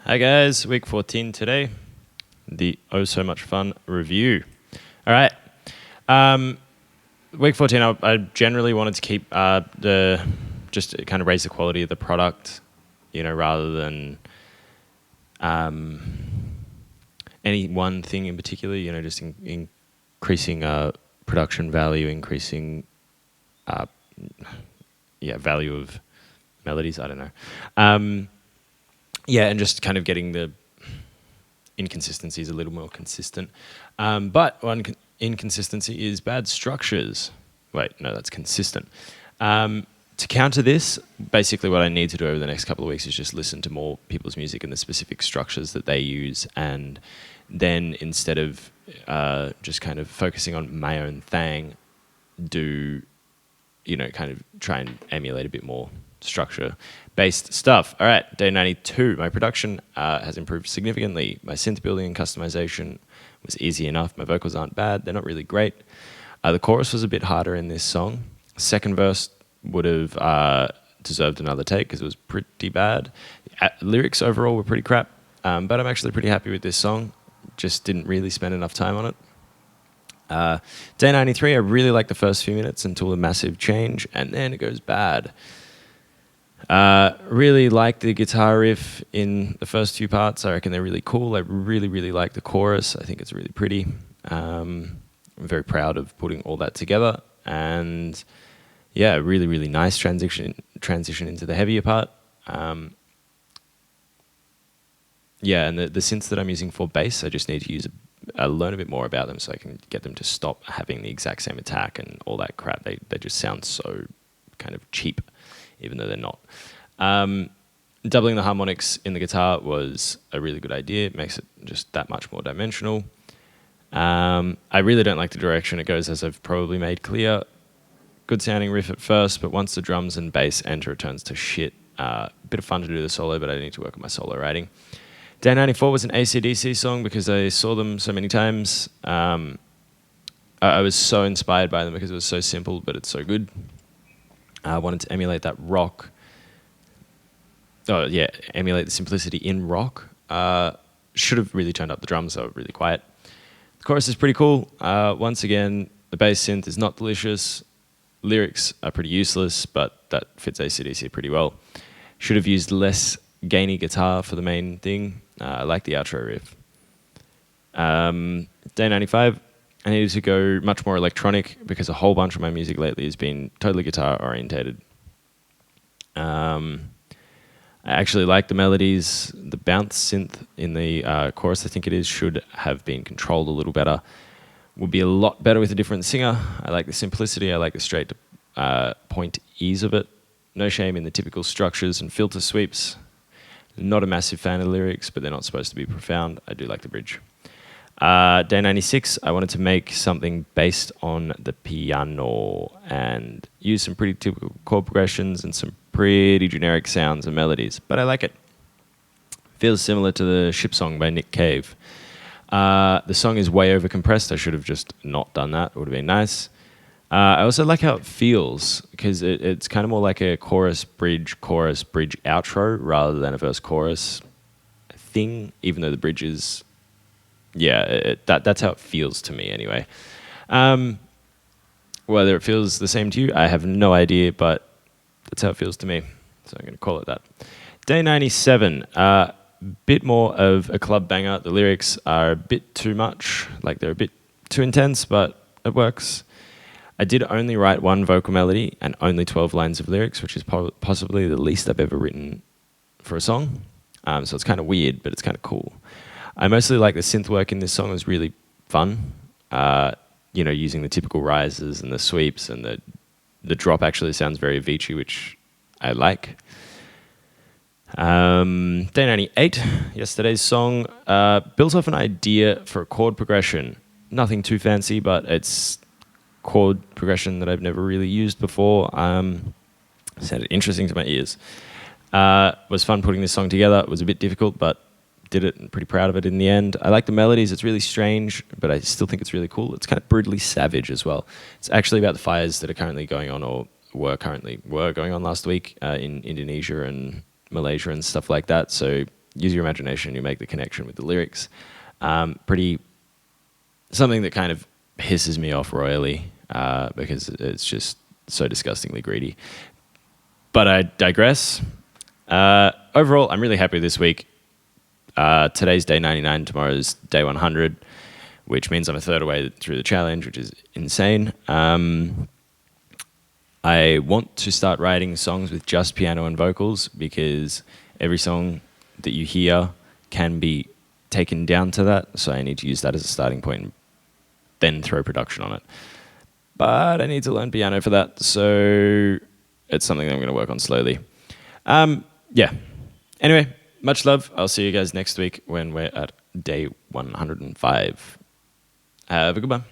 Hi guys, week 14 today. The oh so much fun review. All right. Week 14, I generally wanted to keep just kind of raise the quality of the product, rather than any one thing in particular, just increasing production value, increasing value of melodies. I don't know. And just kind of getting the inconsistencies a little more consistent. But one inconsistency is bad structures. Wait, no, that's consistent. To counter this, basically what I need to do over the next couple of weeks is just listen to more people's music and the specific structures that they use, and then instead of just kind of focusing on my own thing, kind of try and emulate a bit more structure-based stuff. All right, day 92. My production has improved significantly. My synth building and customization was easy enough. My vocals aren't bad. They're not really great. The chorus was a bit harder in this song. Second verse would have deserved another take because it was pretty bad. Lyrics overall were pretty crap, but I'm actually pretty happy with this song. Just didn't really spend enough time on it. Day 93, I really like the first few minutes until a massive change, and then it goes bad. Really like the guitar riff in the first few parts. I reckon they're really cool. I really, really like the chorus. I think it's really pretty. I'm very proud of putting all that together. And yeah, really, really nice transition into the heavier part. And the synths that I'm using for bass, I just need to learn a bit more about them so I can get them to stop having the exact same attack and all that crap. They just sound so kind of cheap, even though they're not. Doubling the harmonics in the guitar was a really good idea. It makes it just that much more dimensional. I really don't like the direction it goes, as I've probably made clear. Good sounding riff at first, but once the drums and bass enter, it turns to shit. Bit of fun to do the solo, but I need to work on my solo writing. Day 94 was an AC/DC song because I saw them so many times. I was so inspired by them because it was so simple, but it's so good. I wanted to emulate that rock. Emulate the simplicity in rock. Should have really turned up the drums, they were really quiet. The chorus is pretty cool. Once again, the bass synth is not delicious. Lyrics are pretty useless, but that fits AC/DC pretty well. Should have used less gainy guitar for the main thing. I like the outro riff. Day 95, I needed to go much more electronic because a whole bunch of my music lately has been totally guitar orientated. I actually like the melodies. The bounce synth in the chorus, I think it is, should have been controlled a little better. Would be a lot better with a different singer. I like the simplicity. I like the straight to point ease of it. No shame in the typical structures and filter sweeps. Not a massive fan of the lyrics, but they're not supposed to be profound. I do like the bridge. Day 96, I wanted to make something based on the piano and use some pretty typical chord progressions and some pretty generic sounds and melodies, but I like it. Feels similar to the Ship Song by Nick Cave. The song is way overcompressed. I should have just not done that. It would have been nice. I also like how it feels because it's kind of more like a chorus, bridge, outro rather than a verse, chorus thing, even though the bridge is... that's how it feels to me anyway. Whether it feels the same to you, I have no idea, but that's how it feels to me. So I'm going to call it that. Day 97, bit more of a club banger. The lyrics are a bit too much, like they're a bit too intense, but it works. I did only write one vocal melody and only 12 lines of lyrics, which is possibly the least I've ever written for a song. So it's kind of weird, but it's kind of cool. I mostly like the synth work in this song. It was really fun. Using the typical rises and the sweeps, and the drop actually sounds very Avicii, which I like. Day 98, yesterday's song, built off an idea for a chord progression. Nothing too fancy, but it's chord progression that I've never really used before. Sounded interesting to my ears. Was fun putting this song together. It was a bit difficult, but did it and pretty proud of it in the end. I like the melodies. It's really strange, but I still think it's really cool. It's kind of brutally savage as well. It's actually about the fires that are currently going on, or were going on last week in Indonesia and Malaysia and stuff like that. So use your imagination, you make the connection with the lyrics. Something that kind of pisses me off royally because it's just so disgustingly greedy. But I digress. Overall, I'm really happy this week. Today's day 99, tomorrow's day 100, which means I'm a third away through the challenge, which is insane. I want to start writing songs with just piano and vocals because every song that you hear can be taken down to that. So I need to use that as a starting point and then throw production on it. But I need to learn piano for that. So it's something that I'm going to work on slowly. Yeah. Anyway, much love. I'll see you guys next week when we're at day 105. Have a good one.